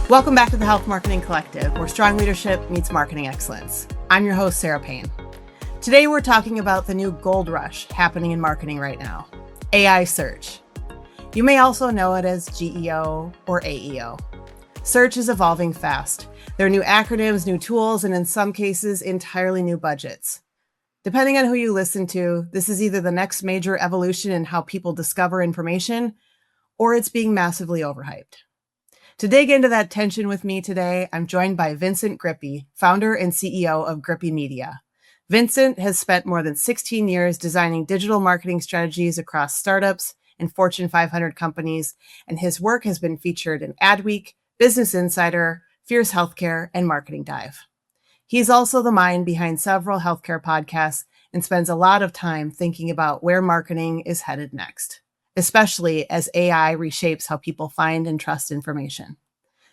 Welcome back to the Health Marketing Collective, where strong leadership meets marketing excellence. I'm your host, Sara Payne. Today, we're talking about the new gold rush happening in marketing right now, AI search. You may also know it as GEO or AEO. Search is evolving fast. There are new acronyms, new tools, and in some cases, entirely new budgets. Depending on who you listen to, this is either the next major evolution in how people discover information, or it's being massively overhyped. To dig into that tension with me today, I'm joined by Vincent Grippi, founder and CEO of Grippi Media. Vincent has spent more than 16 years designing digital marketing strategies across startups and Fortune 500 companies, and his work has been featured in AdWeek, Business Insider, Fierce Healthcare, and Marketing Dive. He's also the mind behind several healthcare podcasts and spends a lot of time thinking about where marketing is headed next, especially as AI reshapes how people find and trust information.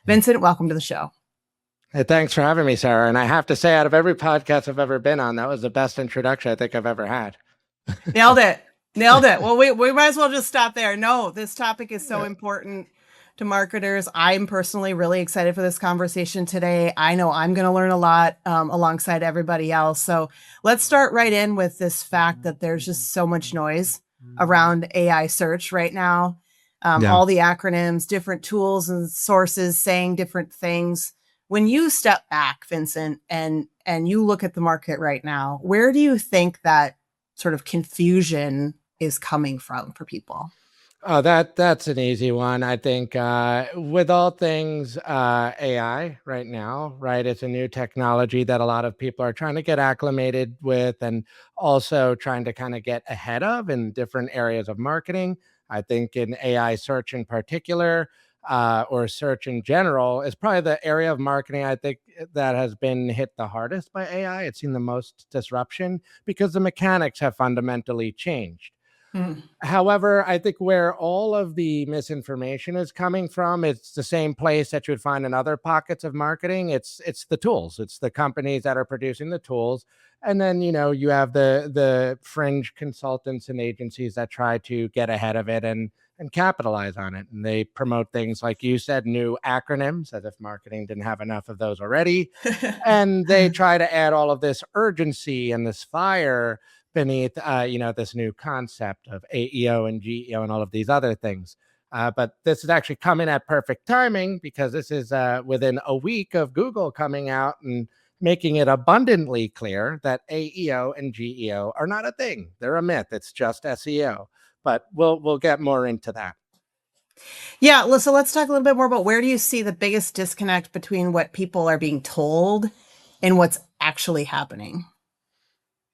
Vincent, welcome to the show. Hey, thanks for having me, Sara. And I have to say, out of every podcast I've ever been on, that was the best introduction I think I've ever had. Nailed it. Well, we might as well just stop there. No, this topic is so important to marketers. I'm personally really excited for this conversation today. I know I'm going to learn a lot alongside everybody else. So let's start right in with this fact that there's just so much noise around AI search right now. All the acronyms, different tools and sources saying different things. When you step back, Vincent, and you look at the market right now, where do you think that sort of confusion is coming from for people? Oh, that's an easy one. I think with all things AI right now, right? It's a new technology that a lot of people are trying to get acclimated with and also trying to kind of get ahead of in different areas of marketing. I think in AI search in particular, or search in general, is probably the area of marketing I think that has been hit the hardest by AI. It's seen the most disruption because the mechanics have fundamentally changed. However, I think where all of the misinformation is coming from, it's the same place that you would find in other pockets of marketing. It's the tools. It's the companies that are producing the tools. And then, you have the fringe consultants and agencies that try to get ahead of it and capitalize on it. And they promote things, like you said, new acronyms, as if marketing didn't have enough of those already. And they try to add all of this urgency and this fire beneath, this new concept of AEO and GEO and all of these other things. But this is actually coming at perfect timing because this is within a week of Google coming out and making it abundantly clear that AEO and GEO are not a thing. They're a myth. It's just SEO. But we'll get more into that. Yeah, so let's talk a little bit more about where do you see the biggest disconnect between what people are being told and what's actually happening?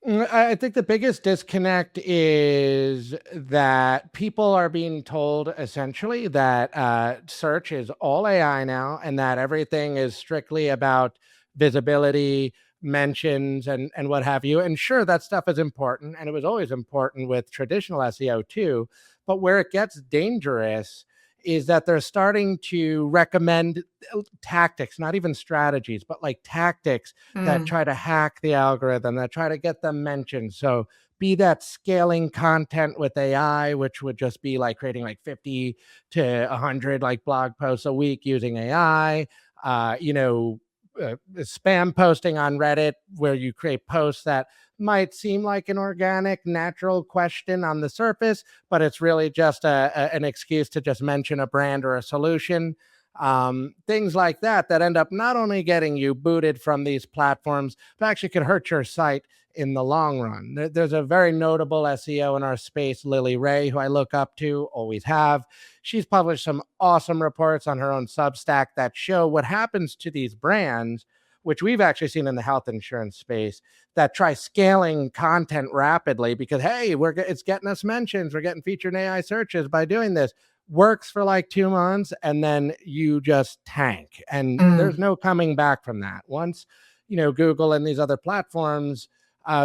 I think the biggest disconnect is that people are being told essentially that search is all AI now and that everything is strictly about visibility, mentions, and what have you. And sure, that stuff is important. And it was always important with traditional SEO too. But where it gets dangerous is that they're starting to recommend tactics, not even strategies, but like tactics that try to hack the algorithm, that try to get them mentioned. So be that scaling content with AI, which would just be like creating like 50 to 100 like blog posts a week using AI, spam posting on Reddit, where you create posts that might seem like an organic, natural question on the surface, but it's really just an excuse to just mention a brand or a solution. Things like that end up not only getting you booted from these platforms, but actually could hurt your site in the long run. There's a very notable SEO in our space, Lily Ray, who I look up to, always have. She's published some awesome reports on her own Substack that show what happens to these brands, which we've actually seen in the health insurance space, that try scaling content rapidly because, hey, it's getting us mentions. We're getting featured in AI searches by doing this. Works for like 2 months, and then you just tank. And there's no coming back from that. Once, Google and these other platforms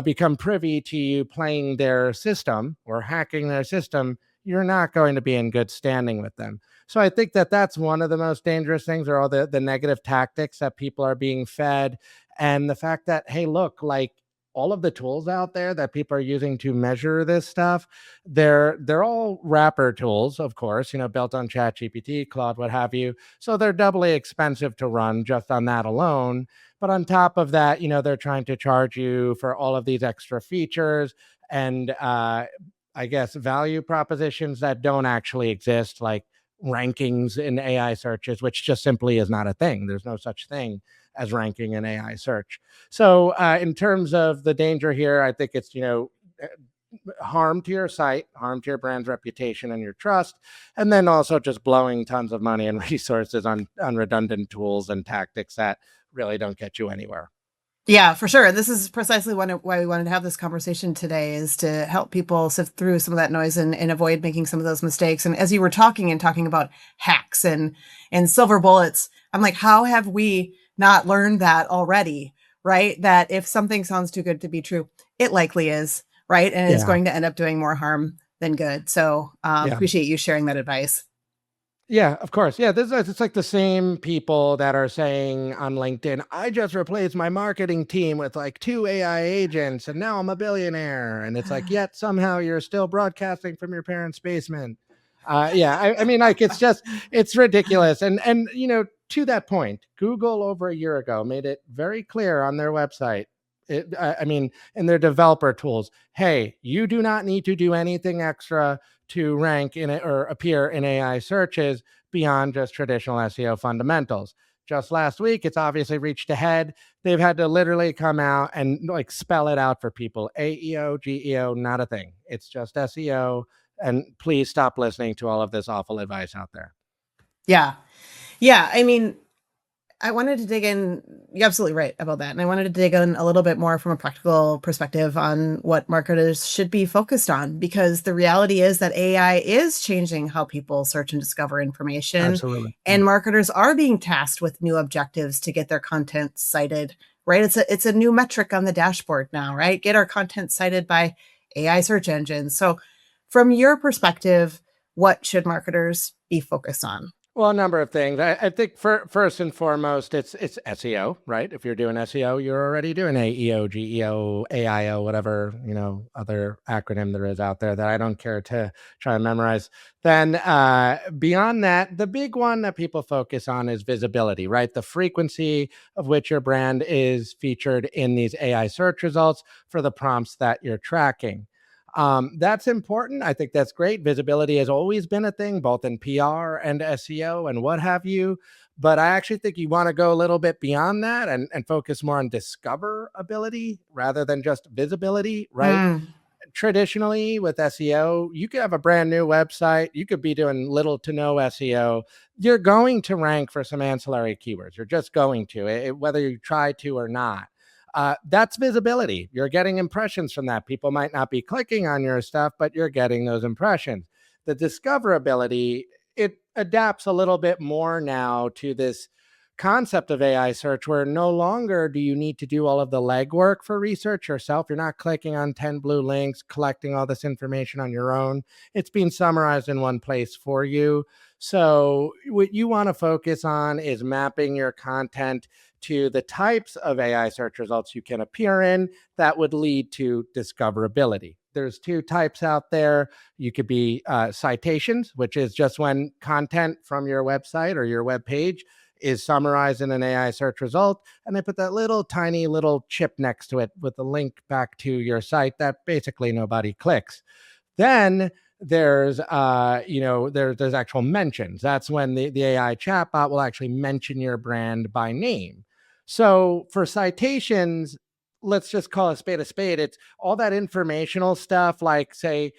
become privy to you playing their system or hacking their system, you're not going to be in good standing with them. So I think that's one of the most dangerous things, are all the negative tactics that people are being fed. And the fact that, hey, look, like all of the tools out there that people are using to measure this stuff, they're all wrapper tools, of course, built on ChatGPT, Claude, what have you. So they're doubly expensive to run just on that alone. But on top of that, they're trying to charge you for all of these extra features and I guess value propositions that don't actually exist, like rankings in AI searches, which just simply is not a thing. There's no such thing as ranking in AI search. So in terms of the danger here, I think it's, harm to your site, harm to your brand's reputation and your trust, and then also just blowing tons of money and resources on redundant tools and tactics that really don't get you anywhere. Yeah, for sure. This is precisely why we wanted to have this conversation today, is to help people sift through some of that noise and avoid making some of those mistakes. And as you were talking about hacks and silver bullets, I'm like, how have we not learned that already? Right? That if something sounds too good to be true, it likely is, right? And it's going to end up doing more harm than good. So appreciate you sharing that advice. Yeah, of course. Yeah, it's like the same people that are saying on LinkedIn, I just replaced my marketing team with like 2 AI agents and now I'm a billionaire. And it's like, yet somehow you're still broadcasting from your parents' basement. I mean, like, it's ridiculous. And to that point, Google over a year ago made it very clear on their website. In their developer tools, hey, you do not need to do anything extra to rank in it or appear in AI searches beyond just traditional SEO fundamentals. Just last week, it's obviously reached ahead. They've had to literally come out and like spell it out for people. AEO, GEO, not a thing. It's just SEO. And please stop listening to all of this awful advice out there. Yeah. Yeah. I mean, I wanted to dig in. You're absolutely right about that. And I wanted to dig in a little bit more from a practical perspective on what marketers should be focused on, because the reality is that AI is changing how people search and discover information. Absolutely. And marketers are being tasked with new objectives to get their content cited, right? It's a new metric on the dashboard now, right? Get our content cited by AI search engines. So from your perspective, what should marketers be focused on? Well, a number of things. I think first and foremost, it's SEO, right? If you're doing SEO, you're already doing AEO, GEO, AIO, whatever, other acronym there is out there that I don't care to try and memorize. Then beyond that, the big one that people focus on is visibility, right? The frequency of which your brand is featured in these AI search results for the prompts that you're tracking. That's important. I think that's great. Visibility has always been a thing, both in PR and SEO and what have you. But I actually think you want to go a little bit beyond that and focus more on discoverability rather than just visibility, right? Traditionally with SEO, you could have a brand new website. You could be doing little to no SEO. You're going to rank for some ancillary keywords. You're just going to, whether you try to or not. That's visibility. You're getting impressions from that. People might not be clicking on your stuff, but you're getting those impressions. The discoverability, it adapts a little bit more now to this concept of AI search, where no longer do you need to do all of the legwork for research yourself. You're not clicking on 10 blue links, collecting all this information on your own. It's being summarized in one place for you. So what you want to focus on is mapping your content to the types of AI search results you can appear in that would lead to discoverability. There's 2 types out there. You could be citations, which is just when content from your website or your web page is summarized in an AI search result, and they put that little tiny little chip next to it with the link back to your site that basically nobody clicks. Then there's there's actual mentions. That's when the AI chatbot will actually mention your brand by name. So for citations, let's just call a spade a spade. It's all that informational stuff, like say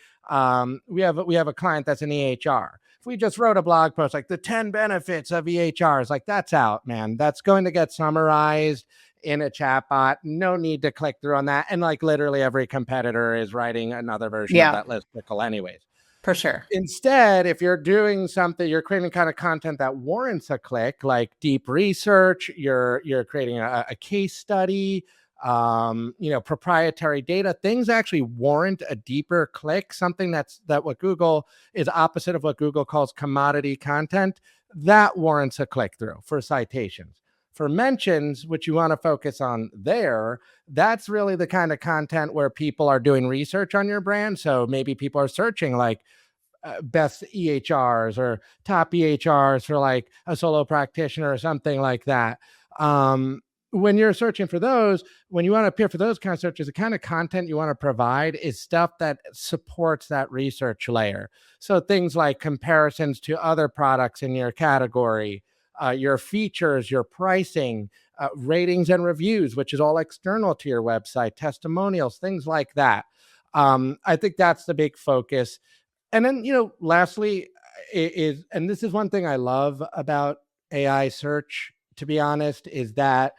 we have a client that's an EHR. If we just wrote a blog post like the 10 benefits of EHRs, like that's out, man. That's going to get summarized in a chatbot. No need to click through on that. And like literally every competitor is writing another version of that listicle anyways. For sure. Instead, if you're doing something, you're creating kind of content that warrants a click, like deep research, you're creating a case study, proprietary data, things actually warrant a deeper click, something that what Google is opposite of what Google calls commodity content, that warrants a click through for citations. For mentions, which you want to focus on there, that's really the kind of content where people are doing research on your brand. So maybe people are searching like best EHRs or top EHRs for like a solo practitioner or something like that. When you're searching for those, when you want to appear for those kind of searches, the kind of content you want to provide is stuff that supports that research layer. So things like comparisons to other products in your category, your features, your pricing, ratings and reviews, which is all external to your website, testimonials, things like that. I think that's the big focus. And then, lastly, and this is one thing I love about AI search, to be honest, is that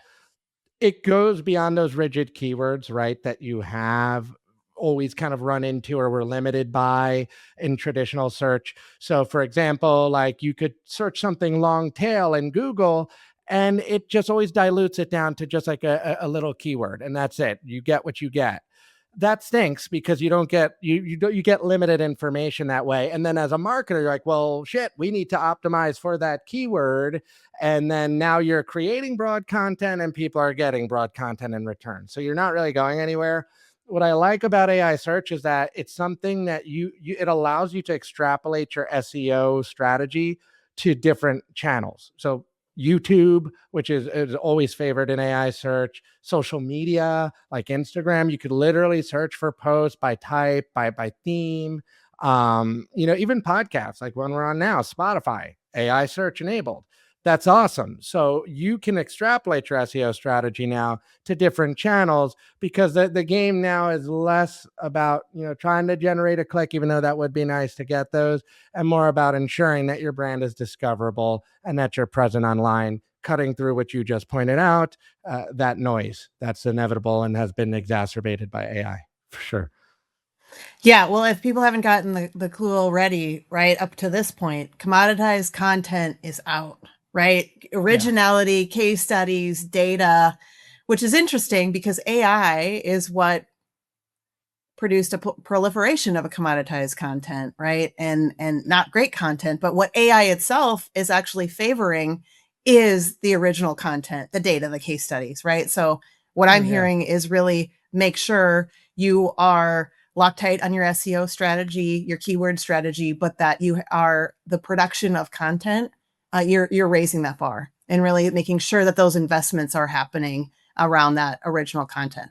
it goes beyond those rigid keywords, right? That you have always kind of run into or were limited by in traditional search. So for example, like you could search something long tail in Google and it just always dilutes it down to just like a little keyword. And that's it. You get what you get. That stinks because you don't get you get limited information that way. And then as a marketer, you're like, well, shit, we need to optimize for that keyword. And then now you're creating broad content and people are getting broad content in return. So you're not really going anywhere. What I like about AI search is that it's something that it allows you to extrapolate your SEO strategy to different channels. So YouTube, which is always favored in AI search, social media like Instagram, you could literally search for posts by type, by theme. Even podcasts like one we're on now, Spotify, AI search enabled. That's awesome. So you can extrapolate your SEO strategy now to different channels because the game now is less about, trying to generate a click, even though that would be nice to get those, and more about ensuring that your brand is discoverable and that you're present online, cutting through what you just pointed out, that noise that's inevitable and has been exacerbated by AI for sure. Yeah, well, if people haven't gotten the clue already, right, up to this point, commoditized content is out, right? Originality, case studies, data, which is interesting because AI is what produced a proliferation of a commoditized content, right? And not great content, but what AI itself is actually favoring is the original content, the data, the case studies, right? So what I'm hearing is really make sure you are Loctite on your SEO strategy, your keyword strategy, but that you are the production of content. You're raising that bar and really making sure that those investments are happening around that original content.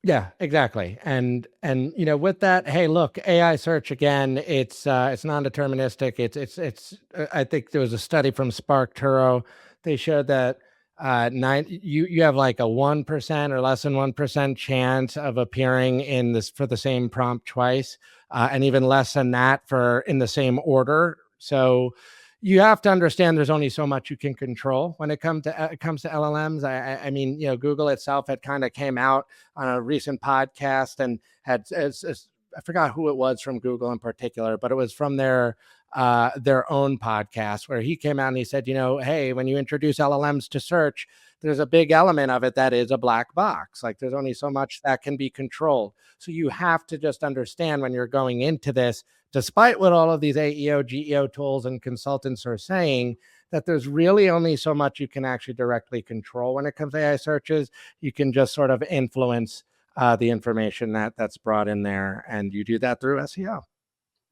Yeah, exactly. And with that, hey, look, AI search again, it's non-deterministic. It's I think there was a study from Spark Turo. They showed that you have like a 1% or less than 1% chance of appearing in this for the same prompt twice, and even less than that for in the same order. So you have to understand there's only so much you can control when it comes to LLMs. I mean, Google itself had kind of came out on a recent podcast and had I forgot who it was from Google in particular, but it was from their own podcast where he came out and he said, hey, when you introduce LLMs to search, there's a big element of it that is a black box. Like there's only so much that can be controlled. So you have to just understand when you're going into this, despite what all of these AEO, GEO tools and consultants are saying, that there's really only so much you can actually directly control when it comes to AI searches. You can just sort of influence the information that's brought in there, and you do that through SEO.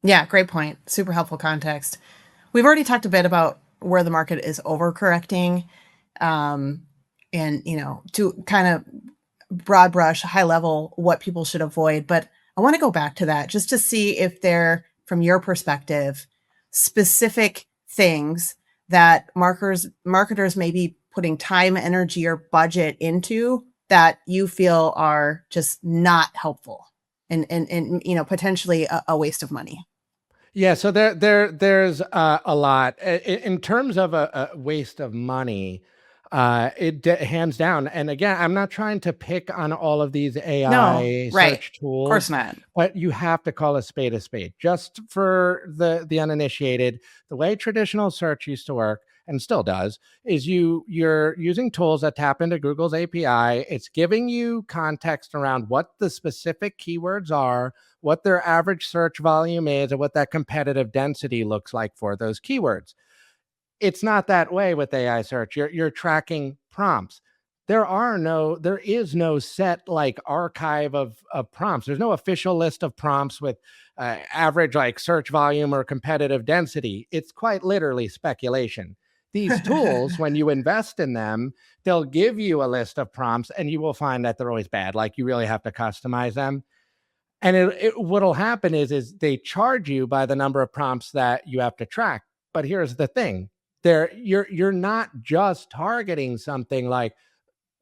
Yeah, great point. Super helpful context. We've already talked a bit about where the market is overcorrecting, and to kind of broad brush, high level, what people should avoid. But I want to go back to that just to see if there, from your perspective, specific things that marketers may be putting time, energy, or budget into that you feel are just not helpful and potentially a waste of money. Yeah, so there's a lot in terms of a waste of money. Hands down. And again, I'm not trying to pick on all of these AI search tools. Of course not. But you have to call a spade a spade. Just for the uninitiated, the way traditional search used to work and still does is you're using tools that tap into Google's API. It's giving you context around what the specific keywords are, what their average search volume is, and what that competitive density looks like for those keywords. It's not that way with AI search. You're tracking prompts. There is no set like archive of prompts. There's no official list of prompts with average like search volume or competitive density. It's quite literally speculation. These tools, when you invest in them, they'll give you a list of prompts and you will find that they're always bad. Like you really have to customize them. And what'll happen is they charge you by the number of prompts that you have to track. But here's the thing: you're not just targeting something like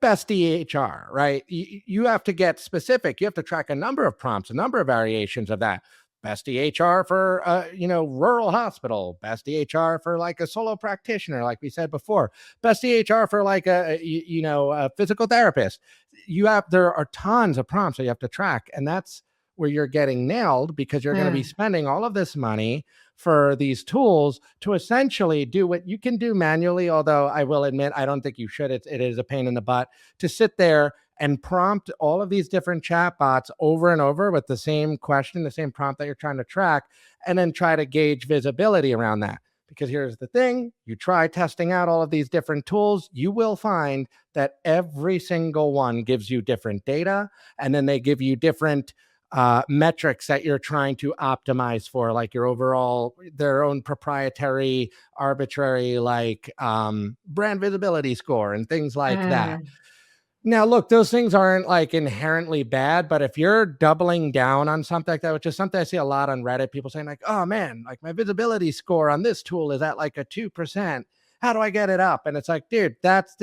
best EHR, right? You have to get specific. You have to track a number of prompts, a number of variations of that. Best EHR for rural hospital, best EHR for like a solo practitioner, like we said before, best EHR for like a physical therapist. There are tons of prompts that you have to track, and that's where you're getting nailed because you're going to be spending all of this money for these tools to essentially do what you can do manually. Although I will admit, I don't think you should. It is a pain in the butt to sit there and prompt all of these different chatbots over and over with the same question, the same prompt that you're trying to track, and then try to gauge visibility around that. Because here's the thing: you try testing out all of these different tools, you will find that every single one gives you different data, and then they give you different metrics that you're trying to optimize for, like their own proprietary, arbitrary, like brand visibility score and things like that. Now, look, those things aren't like inherently bad, but if you're doubling down on something like that, which is something I see a lot on Reddit, people saying like, oh man, like my visibility score on this tool is at like a 2%. How do I get it up? And it's like, dude, that's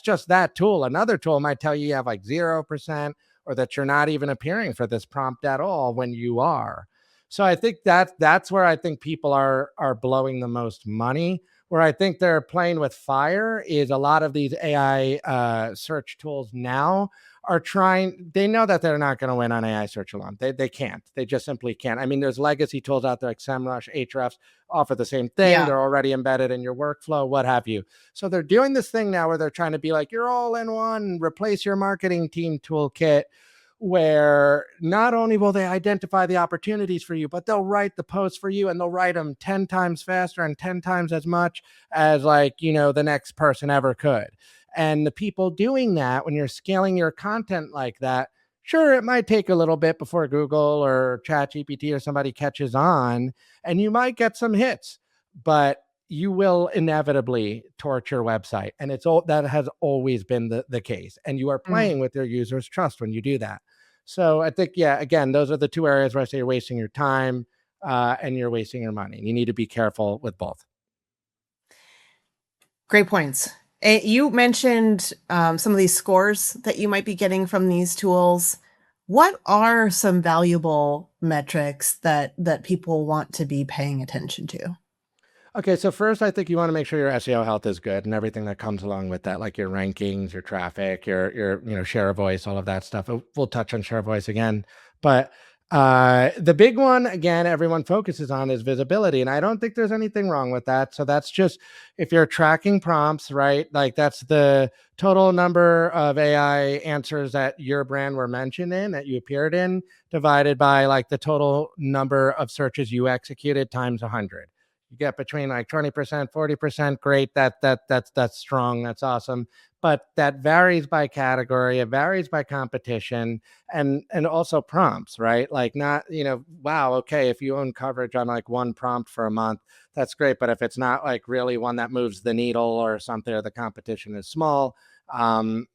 just that tool. Another tool might tell you have like 0%, or that you're not even appearing for this prompt at all when you are. So I think that's where I think people are blowing the most money. Where I think they're playing with fire is a lot of these AI search tools now they know that they're not going to win on AI search alone. They can't. They just simply can't. I mean, there's legacy tools out there like SEMrush, Ahrefs offer the same thing. Yeah. They're already embedded in your workflow, what have you. So they're doing this thing now where they're trying to be like, you're all in one, replace your marketing team toolkit, where not only will they identify the opportunities for you, but they'll write the posts for you, and they'll write them 10 times faster and 10 times as much as the next person ever could. And the people doing that, when you're scaling your content like that, sure, it might take a little bit before Google or ChatGPT or somebody catches on, and you might get some hits, but you will inevitably torch your website. And that has always been the case. And you are playing with your users' trust when you do that. So I think, yeah, again, those are the two areas where I say you're wasting your time and you're wasting your money. You need to be careful with both. Great points. You mentioned some of these scores that you might be getting from these tools. What are some valuable metrics that people want to be paying attention to? Okay, so first, I think you want to make sure your SEO health is good and everything that comes along with that, like your rankings, your traffic, your share of voice, all of that stuff. We'll touch on share of voice again, but the big one, again, everyone focuses on is visibility, and I don't think there's anything wrong with that. So that's just if you're tracking prompts, right? Like that's the total number of AI answers that your brand were mentioned in, that you appeared in, divided by like the total number of searches you executed times 100. You get between like 20%, 40%. Great. That's strong. That's awesome. But that varies by category. It varies by competition and also prompts, right? Like not, wow, okay, if you own coverage on like one prompt for a month, that's great. But if it's not like really one that moves the needle or something, or the competition is small,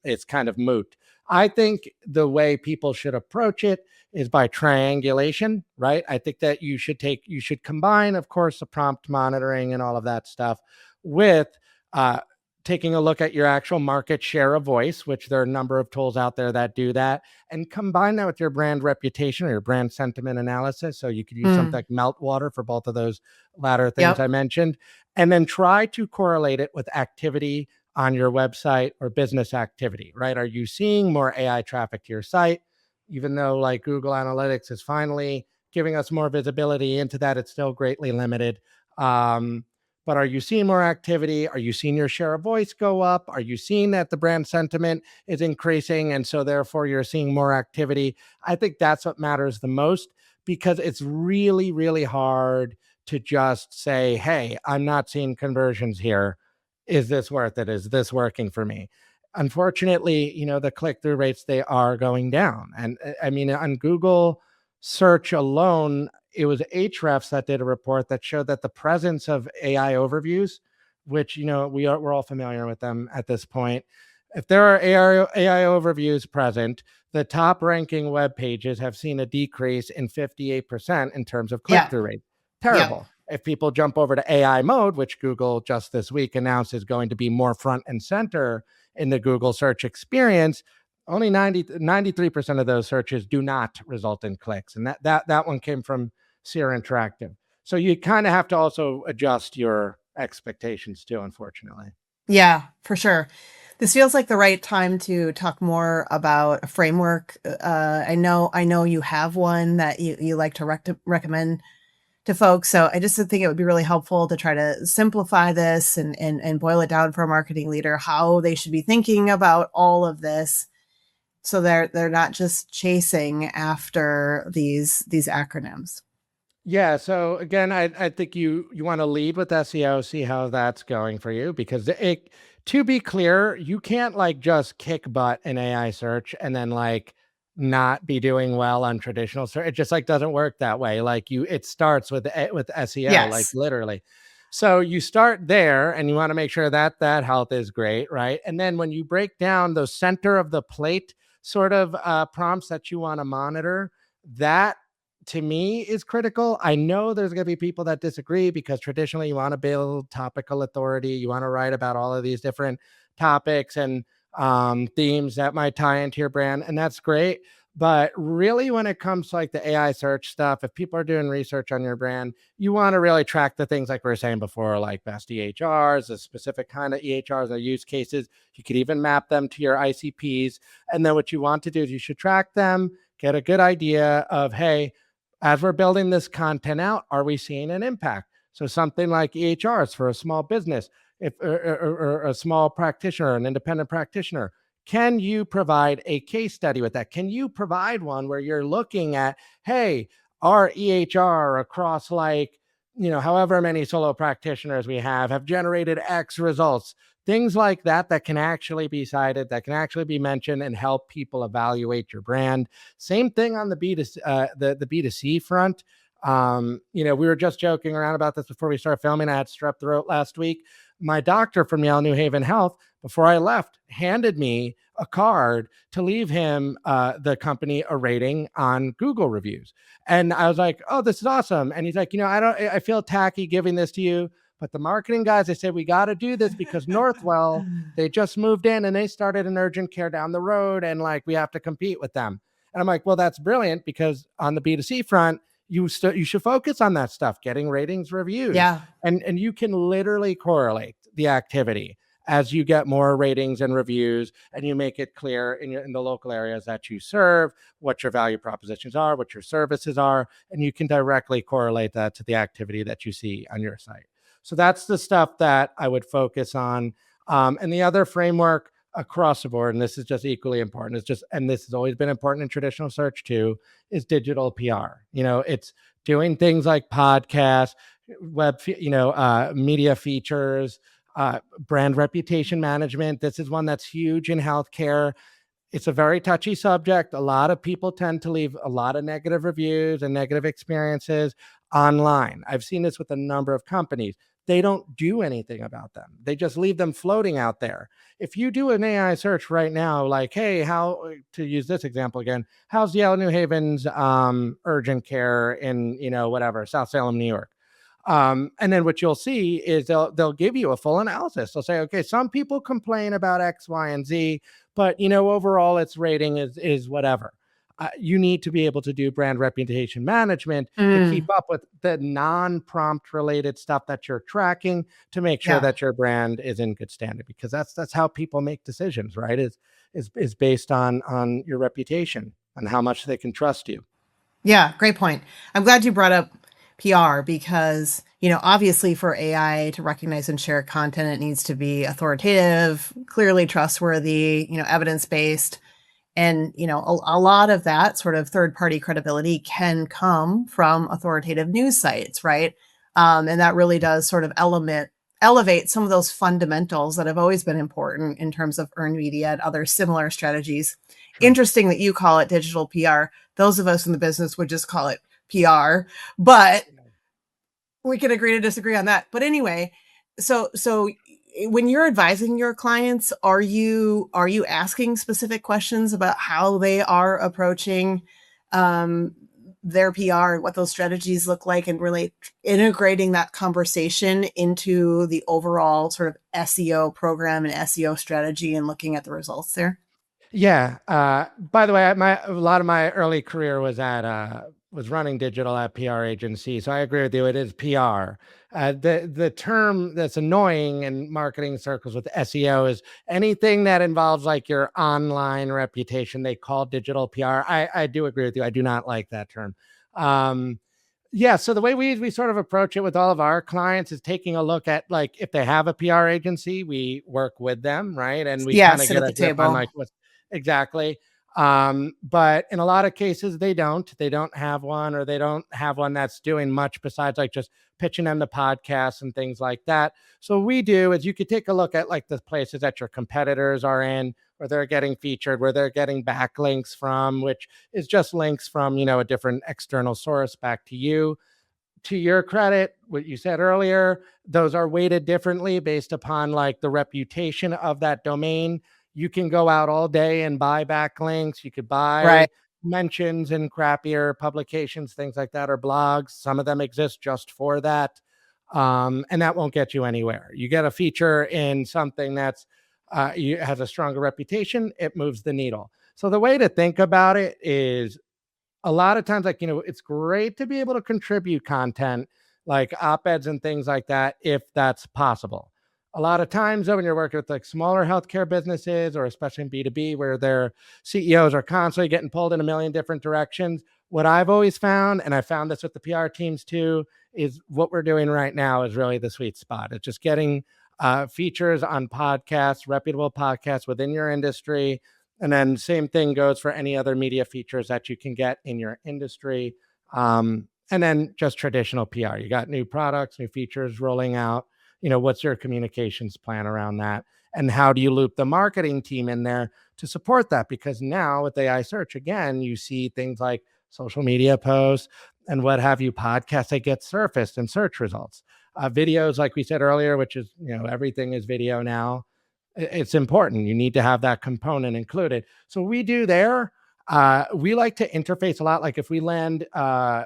it's kind of moot. I think the way people should approach it is by triangulation, right? I think that you should combine, of course, the prompt monitoring and all of that stuff with taking a look at your actual market share of voice, which there are a number of tools out there that do that, and combine that with your brand reputation or your brand sentiment analysis. So you could use something like Meltwater for both of those latter things I mentioned, and then try to correlate it with activity on your website or business activity, right? Are you seeing more AI traffic to your site? Even though like Google Analytics is finally giving us more visibility into that, it's still greatly limited. But are you seeing more activity? Are you seeing your share of voice go up? Are you seeing that the brand sentiment is increasing, and so therefore you're seeing more activity? I think that's what matters the most, because it's really, really hard to just say, hey, I'm not seeing conversions here. Is this worth it? Is this working for me? Unfortunately, the click-through rates, they are going down. And I mean, on Google search alone, it was Ahrefs that did a report that showed that the presence of AI overviews, which, we're all familiar with them at this point. If there are AI overviews present, the top ranking web pages have seen a decrease in 58% in terms of Yeah. click-through rate. Yep. Terrible. If people jump over to AI mode, which Google just this week announced is going to be more front and center in the Google search experience, only 93% of those searches do not result in clicks. And that one came from Sierra Interactive. So you kind of have to also adjust your expectations too, unfortunately. Yeah, for sure. This feels like the right time to talk more about a framework. I know you have one that you like to recommend to folks. So I just think it would be really helpful to try to simplify this and boil it down for a marketing leader, how they should be thinking about all of this. So they're not just chasing after these acronyms. Yeah. So again, I think you want to lead with SEO, see how that's going for you, because to be clear, you can't like just kick butt in AI search and then like not be doing well on traditional search. It just like doesn't work that way. Like it starts with SEO, like Yes. literally. So you start there and you want to make sure that health is great, right? And then when you break down those center of the plate sort of prompts that you want to monitor, that to me is critical. I know there's going to be people that disagree because traditionally you want to build topical authority. You want to write about all of these different topics and themes that might tie into your brand. And that's great. But really, when it comes to like the AI search stuff, if people are doing research on your brand, you want to really track the things like we were saying before, like best EHRs, a specific kind of EHRs or use cases. You could even map them to your ICPs. And then what you want to do is you should track them, get a good idea of, hey, as we're building this content out, are we seeing an impact? So something like EHRs for a small business, if or a small practitioner, an independent practitioner, can you provide a case study with that? Can you provide one where you're looking at, hey, our EHR across like, however many solo practitioners we have generated X results? Things like that can actually be cited, that can actually be mentioned and help people evaluate your brand. Same thing on the B2C, the B2C front. We were just joking around about this before we started filming. I had strep throat last week. My doctor from Yale New Haven Health, before I left, handed me a card to leave him, the company, a rating on Google reviews. And I was like, oh, this is awesome. And he's like, I feel tacky giving this to you. But the marketing guys, they said, we got to do this because Northwell, they just moved in and they started an urgent care down the road. And like, we have to compete with them. And I'm like, well, that's brilliant, because on the B2C front, you should focus on that stuff, getting ratings, reviews. Yeah. And you can literally correlate the activity as you get more ratings and reviews, and you make it clear in the local areas that you serve, what your value propositions are, what your services are, and you can directly correlate that to the activity that you see on your site. So that's the stuff that I would focus on. And the other framework across the board, and this is just equally important, and this has always been important in traditional search too, is digital PR. It's doing things like podcasts, web, media features, brand reputation management. This is one that's huge in healthcare. It's a very touchy subject. A lot of people tend to leave a lot of negative reviews and negative experiences online. I've seen this with a number of companies. They don't do anything about them. They just leave them floating out there. If you do an AI search right now, like, hey, how, to use this example again, how's Yale New Haven's urgent care in, whatever, South Salem, New York? And then what you'll see is they'll give you a full analysis. They'll say, okay, some people complain about X, Y, and Z, but overall its rating is whatever. You need to be able to do brand reputation management to keep up with the non-prompt related stuff that you're tracking, to make sure that your brand is in good standing, because that's how people make decisions, right? Is based on your reputation and how much they can trust you. Yeah, great point. I'm glad you brought up PR, because, obviously for AI to recognize and share content, it needs to be authoritative, clearly trustworthy, evidence-based. And, a lot of that sort of third-party credibility can come from authoritative news sites, right? And that really does sort of elevate some of those fundamentals that have always been important in terms of earned media and other similar strategies. Sure. Interesting that you call it digital PR. Those of us in the business would just call it PR, but we can agree to disagree on that. But anyway, so when you're advising your clients, are you asking specific questions about how they are approaching their PR, what those strategies look like, and really integrating that conversation into the overall sort of SEO program and SEO strategy and looking at the results there? Yeah. By the way, a lot of my early career was running digital at PR agency. So I agree with you. It is PR. The term that's annoying in marketing circles with SEO is anything that involves like your online reputation. They call digital PR. I do agree with you. I do not like that term. Yeah, so the way we sort of approach it with all of our clients is taking a look at like if they have a PR agency, we work with them, right? And we Yeah, kind of sit get at a the grip on table. like what's exactly. But in a lot of cases, they don't have one, or they don't have one that's doing much besides like just pitching them the podcasts and things like that. So what we do is you could take a look at like the places that your competitors are in, where they're getting featured, where they're getting backlinks from, which is just links from, a different external source back to you. To your credit, what you said earlier, those are weighted differently based upon like the reputation of that domain. You can go out all day and buy backlinks. You could Right. buy mentions in crappier publications, things like that, or blogs. Some of them exist just for that. And that won't get you anywhere. You get a feature in something that's has a stronger reputation, it moves the needle. So the way to think about it is a lot of times, like, it's great to be able to contribute content like op-eds and things like that, if that's possible. A lot of times, though, when you're working with like smaller healthcare businesses, or especially in B2B, where their CEOs are constantly getting pulled in a million different directions, what I've always found, and I found this with the PR teams too, is what we're doing right now is really the sweet spot. It's just getting features on podcasts, reputable podcasts within your industry, and then same thing goes for any other media features that you can get in your industry. And then just traditional PR. You got new products, new features rolling out. What's your communications plan around that? And how do you loop the marketing team in there to support that? Because now with AI search, again, you see things like social media posts and what have you, podcasts that get surfaced in search results. Videos, like we said earlier, which is, everything is video now. It's important. You need to have that component included. So we do there. We like to interface a lot. Like if we land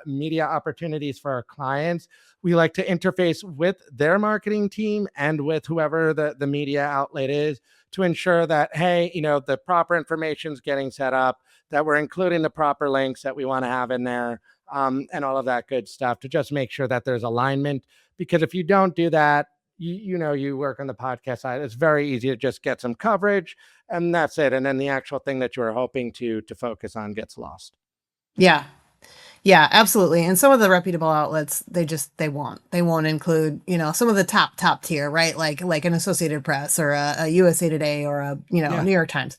media opportunities for our clients, we like to interface with their marketing team and with whoever the media outlet is, to ensure that, hey, the proper information is getting set up, that we're including the proper links that we want to have in there, and all of that good stuff, to just make sure that there's alignment. Because if you don't do that, you work on the podcast side, it's very easy to just get some coverage and that's it. And then the actual thing that you were hoping to focus on gets lost. Yeah. Yeah, absolutely. And some of the reputable outlets, they won't include, some of the top tier, right? Like an Associated Press or a USA Today or a, Yeah. New York Times.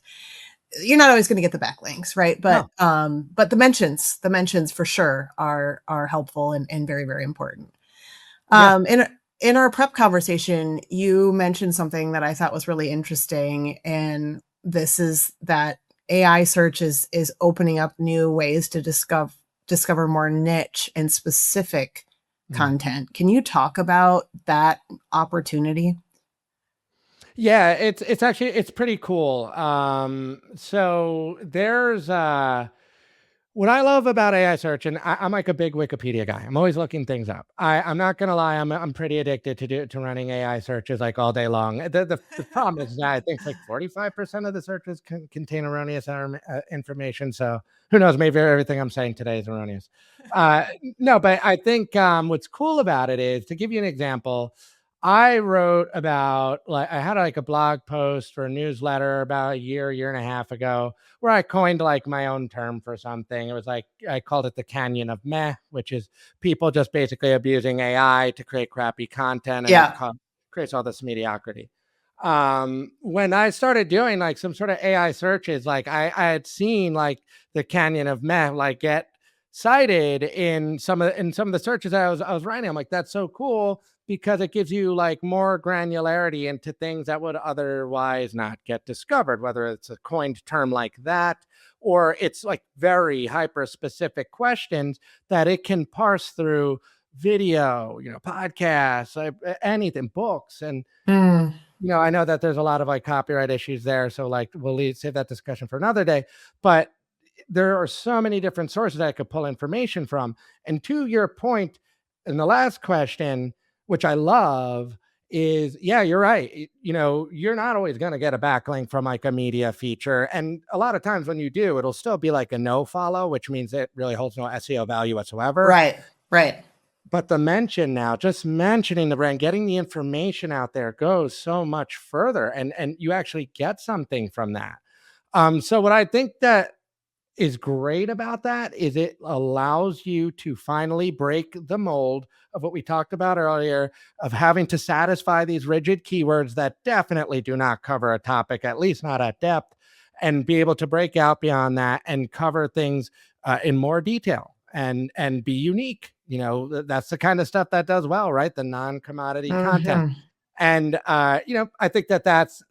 You're not always going to get the backlinks, right? But No. but the mentions for sure are helpful and very, very important. Yeah. In our prep conversation, you mentioned something that I thought was really interesting, and this is that AI search is opening up new ways to discover more niche and specific Mhm. content. Can you talk about that opportunity? Yeah, it's actually, it's pretty cool. So there's what I love about AI search, and I'm like a big Wikipedia guy. I'm always looking things up. I'm not gonna lie, I'm pretty addicted to running AI searches like all day long. The problem is that I think like 45% of the searches contain erroneous information. So who knows? Maybe everything I'm saying today is erroneous. Uh, no, but I think what's cool about it is, to give you an example, I wrote about, like, I had like a blog post for a newsletter about a year and a half ago, where I coined like my own term for something. It was like, I called it the canyon of meh, which is people just basically abusing AI to create crappy content, and Yeah. creates all this mediocrity. When I started doing like some sort of AI searches, like I had seen like the canyon of meh, like get cited in some of the searches I was writing. I'm like, that's so cool because it gives you like more granularity into things that would otherwise not get discovered, whether it's a coined term like that or it's like very hyper specific questions that it can parse through video, podcasts, anything, books. And Mm. I know that there's a lot of like copyright issues there, so like we'll save that discussion for another day. But there are so many different sources I could pull information from. And to your point in the last question, which I love, is yeah, you're right. You're not always going to get a backlink from like a media feature. And a lot of times when you do, it'll still be like a no follow, which means it really holds no SEO value whatsoever. Right. But the mention now, just mentioning the brand, getting the information out there goes so much further, and you actually get something from that. So what I think that is great about that is it allows you to finally break the mold of what we talked about earlier of having to satisfy these rigid keywords that definitely do not cover a topic, at least not at depth, and be able to break out beyond that and cover things in more detail and be unique. That's the kind of stuff that does well, right? The non-commodity content. And I think that's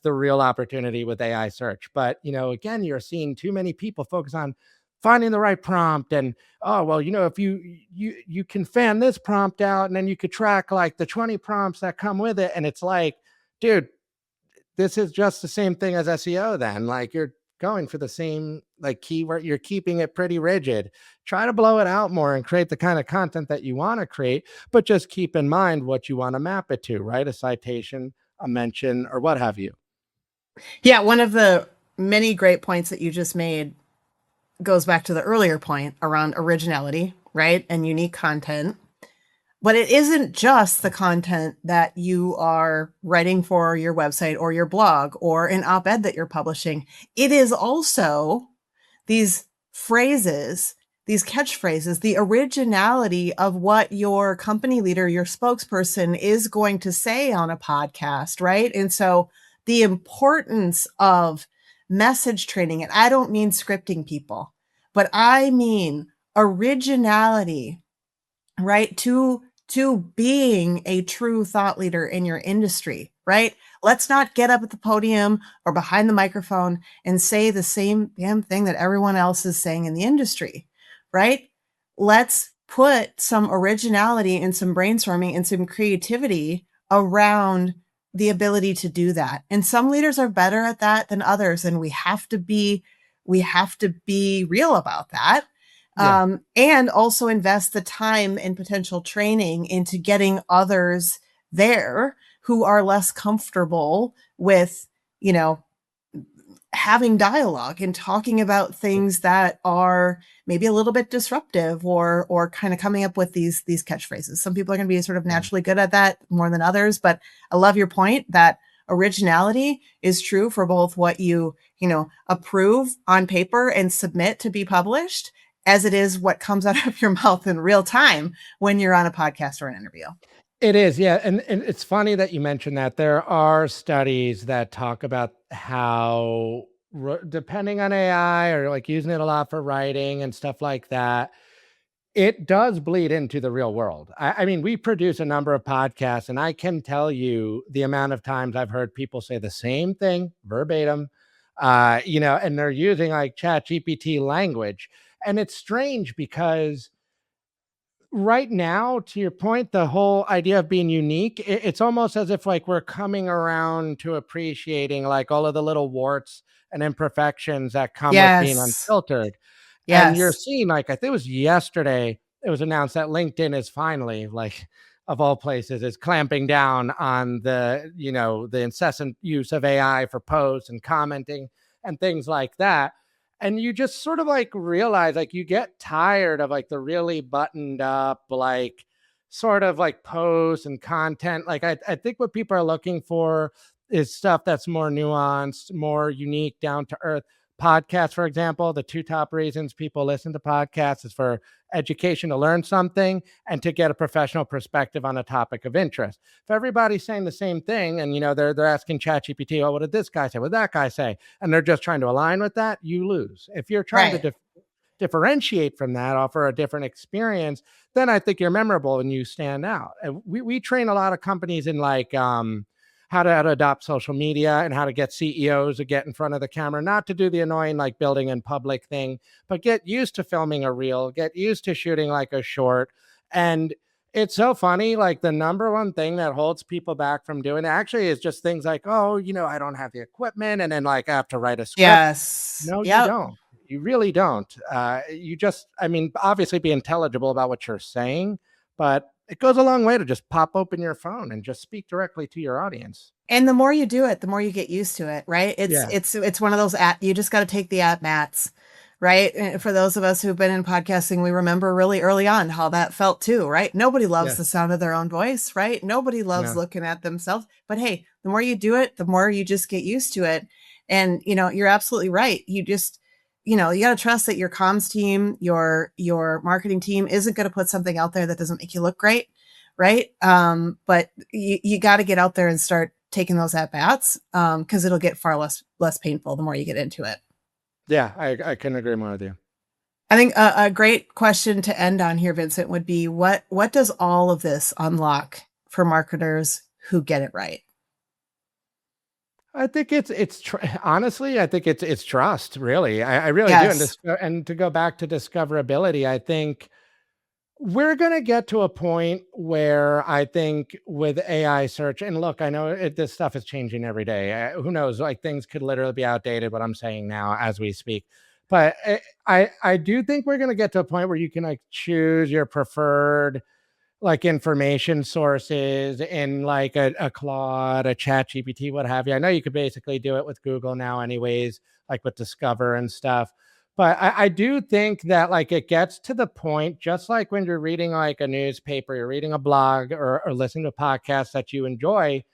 the real opportunity with AI search. But again, you're seeing too many people focus on finding the right prompt, and if you can fan this prompt out, and then you could track like the 20 prompts that come with it, and it's like, dude, this is just the same thing as SEO. Then, like, you're going for the same like keyword, you're keeping it pretty rigid. Try to blow it out more and create the kind of content that you want to create, but just keep in mind what you want to map it to, right? A citation, a mention, or what have you. Yeah, one of the many great points that you just made goes back to the earlier point around originality, right? And unique content. But it isn't just the content that you are writing for your website or your blog or an op-ed that you're publishing. It is also these phrases, these catchphrases, the originality of what your company leader, your spokesperson is going to say on a podcast, right? And so the importance of message training, and I don't mean scripting people, but I mean originality, right? To being a true thought leader in your industry, right? Let's not get up at the podium or behind the microphone and say the same damn thing that everyone else is saying in the industry, right? Let's put some originality and some brainstorming and some creativity around the ability to do that. And some leaders are better at that than others, and we have to be real about that. Yeah. And also invest the time and potential training into getting others there who are less comfortable with, having dialogue and talking about things that are maybe a little bit disruptive or kind of coming up with these catchphrases. Some people are going to be sort of naturally good at that more than others, but I love your point that originality is true for both what you approve on paper and submit to be published, as it is what comes out of your mouth in real time when you're on a podcast or an interview. It is, yeah. And it's funny that you mentioned that. There are studies that talk about how, depending on AI or like using it a lot for writing and stuff like that, it does bleed into the real world. I mean, we produce a number of podcasts, and I can tell you the amount of times I've heard people say the same thing verbatim, and they're using like Chat GPT language. And it's strange because right now, to your point, the whole idea of being unique, it's almost as if like we're coming around to appreciating like all of the little warts and imperfections that come with being Yes. unfiltered. And you're Yes. seeing, like, I think it was yesterday, it was announced that LinkedIn is finally, like, of all places, is clamping down on the incessant use of AI for posts and commenting and things like that. And you just sort of like realize, like, you get tired of like the really buttoned up, like, sort of like posts and content. Like, I think what people are looking for is stuff that's more nuanced, more unique, down to earth. Podcasts, for example, the two top reasons people listen to podcasts is for education, to learn something, and to get a professional perspective on a topic of interest. If everybody's saying the same thing, and they're asking ChatGPT, oh, what did this guy say? What did that guy say? And they're just trying to align with that, you lose. If you're trying Right. to differentiate from that, offer a different experience, then I think you're memorable and you stand out. And we train a lot of companies in like how to adopt social media and how to get CEOs to get in front of the camera, not to do the annoying like building in public thing, but get used to filming a reel, get used to shooting like a short. And it's so funny, like the number one thing that holds people back from doing it actually is just things like, oh, I don't have the equipment, and then like I have to write a script. Yes. No, you Yep. don't. You really don't. You just, I mean, obviously be intelligible about what you're saying, but it goes a long way to just pop open your phone and just speak directly to your audience. And the more you do it, the more you get used to it, right? Yeah. It's one of those you just got to take the at-bats, right? And for those of us who've been in podcasting, we remember really early on how that felt too, right? Nobody loves the sound of their own voice, right? Nobody loves looking at themselves. But hey, the more you do it, the more you just get used to it. And, you're absolutely right. You just, you got to trust that your comms team, your marketing team isn't going to put something out there that doesn't make you look great, right? But you got to get out there and start taking those at bats, because it'll get far less painful the more you get into it. Yeah, I couldn't agree more with you. I think a great question to end on here, Vincent, would be what does all of this unlock for marketers who get it right? I think honestly, I think it's trust, really. I really do. And to go back to discoverability, I think we're going to get to a point where I think with AI search, and look, I know this stuff is changing every day. Who knows? Like things could literally be outdated, what I'm saying now as we speak. But I do think we're going to get to a point where you can like choose your preferred like information sources in like a Claude, a Chat GPT, what have you. I know you could basically do it with Google now anyways, like with Discover and stuff. But I do think that like it gets to the point, just like when you're reading like a newspaper, you're reading a blog or listening to podcasts that you enjoy.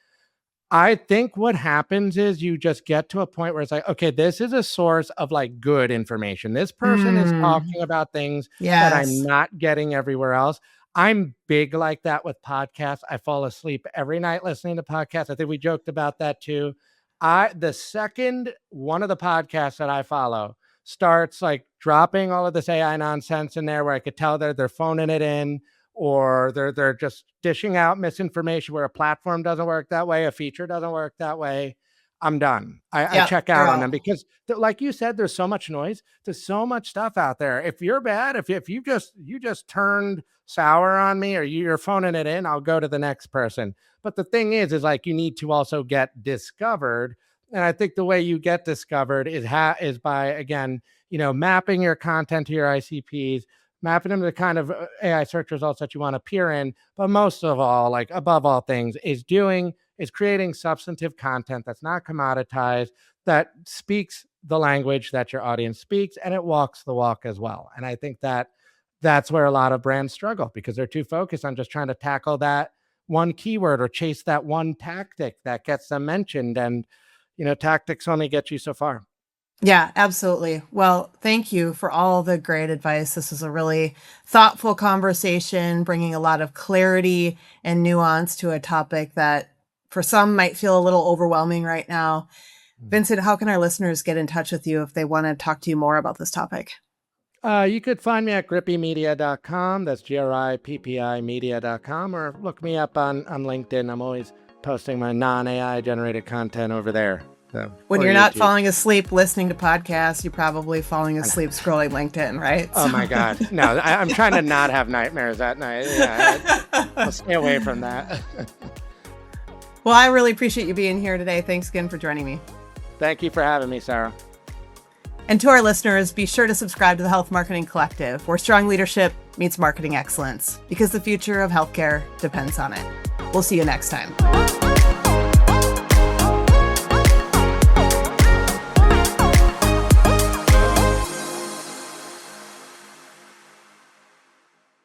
I think what happens is you just get to a point where it's like, okay, this is a source of like good information. This person is talking about things that I'm not getting everywhere else. I'm big like that with podcasts. I fall asleep every night listening to podcasts. I think we joked about that too. The second one of the podcasts that I follow starts like dropping all of this AI nonsense in there where I could tell they're phoning it in, or they're just dishing out misinformation where a platform doesn't work that way, a feature doesn't work that way, I'm done. I check out on them because like you said, there's so much noise. There's so much stuff out there. If you're bad, if you just turned sour on me or you're phoning it in, I'll go to the next person. But the thing is like you need to also get discovered. And I think the way you get discovered is by, again, mapping your content to your ICPs, mapping them to the kind of AI search results that you want to appear in. But most of all, like above all things, is creating substantive content that's not commoditized, that speaks the language that your audience speaks, and it walks the walk as well. And I think that's where a lot of brands struggle because they're too focused on just trying to tackle that one keyword or chase that one tactic that gets them mentioned. And tactics only get you so far. Yeah, absolutely. Well, thank you for all the great advice. This is a really thoughtful conversation, bringing a lot of clarity and nuance to a topic that for some might feel a little overwhelming right now. Vincent, how can our listeners get in touch with you if they want to talk to you more about this topic? You could find me at grippimedia.com. That's GRIPPI media.com, or look me up on LinkedIn. I'm always posting my non-AI generated content over there. So, when you're not falling asleep listening to podcasts, you're probably falling asleep scrolling LinkedIn, right? Oh my God. No, I'm trying to not have nightmares at night. Yeah, I'll stay away from that. Well, I really appreciate you being here today. Thanks again for joining me. Thank you for having me, Sara. And to our listeners, be sure to subscribe to the Health Marketing Collective, where strong leadership meets marketing excellence, because the future of healthcare depends on it. We'll see you next time.